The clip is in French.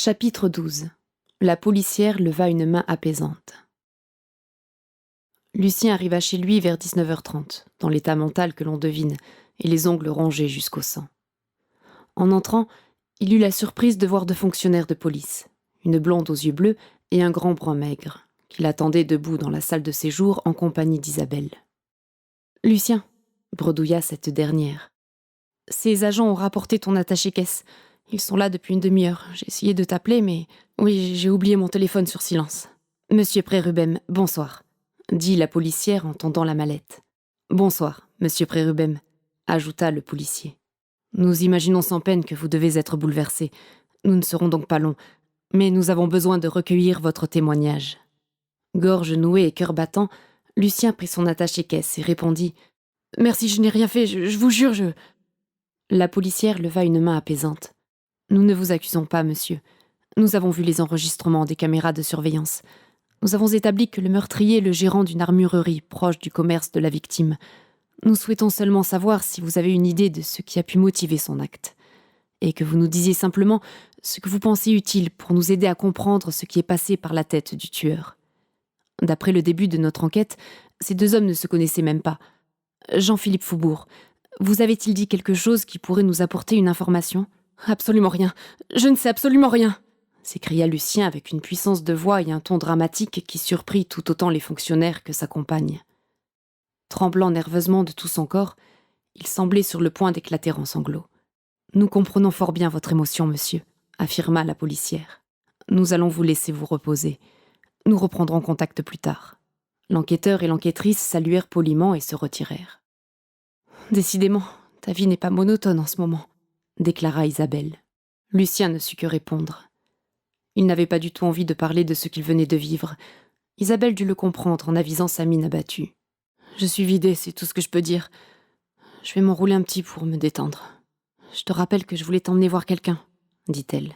Chapitre 12. La policière leva une main apaisante. Lucien arriva chez lui vers 19h30, dans l'état mental que l'on devine, et les ongles rongés jusqu'au sang. En entrant, il eut la surprise de voir deux fonctionnaires de police, une blonde aux yeux bleus et un grand brun maigre, qui l'attendaient debout dans la salle de séjour en compagnie d'Isabelle. « Lucien, » bredouilla cette dernière, « ces agents ont rapporté ton attaché-caisse. Ils sont là depuis une demi-heure. J'ai essayé de t'appeler, mais... Oui, j'ai oublié mon téléphone sur silence. »« Monsieur Prérubem, bonsoir, » dit la policière en tendant la mallette. « Bonsoir, monsieur Prérubem, » ajouta le policier. « Nous imaginons sans peine que vous devez être bouleversé. Nous ne serons donc pas longs, mais nous avons besoin de recueillir votre témoignage. » Gorge nouée et cœur battant, Lucien prit son attaché-caisse et répondit « Merci, je n'ai rien fait, je vous jure, je... » La policière leva une main apaisante. « Nous ne vous accusons pas, monsieur. Nous avons vu les enregistrements des caméras de surveillance. Nous avons établi que le meurtrier est le gérant d'une armurerie proche du commerce de la victime. Nous souhaitons seulement savoir si vous avez une idée de ce qui a pu motiver son acte. Et que vous nous disiez simplement ce que vous pensez utile pour nous aider à comprendre ce qui est passé par la tête du tueur. D'après le début de notre enquête, ces deux hommes ne se connaissaient même pas. Jean-Philippe Faubourg, vous avait-il dit quelque chose qui pourrait nous apporter une information ? » « Absolument rien. Je ne sais absolument rien !» s'écria Lucien avec une puissance de voix et un ton dramatique qui surprit tout autant les fonctionnaires que sa compagne. Tremblant nerveusement de tout son corps, il semblait sur le point d'éclater en sanglots. « Nous comprenons fort bien votre émotion, monsieur, » affirma la policière. « Nous allons vous laisser vous reposer. Nous reprendrons contact plus tard. » L'enquêteur et l'enquêtrice saluèrent poliment et se retirèrent. « Décidément, ta vie n'est pas monotone en ce moment, » déclara Isabelle. Lucien ne sut que répondre. Il n'avait pas du tout envie de parler de ce qu'il venait de vivre. Isabelle dut le comprendre en avisant sa mine abattue. « Je suis vidée, c'est tout ce que je peux dire. Je vais m'enrouler un petit pour me détendre. Je te rappelle que je voulais t'emmener voir quelqu'un, » dit-elle.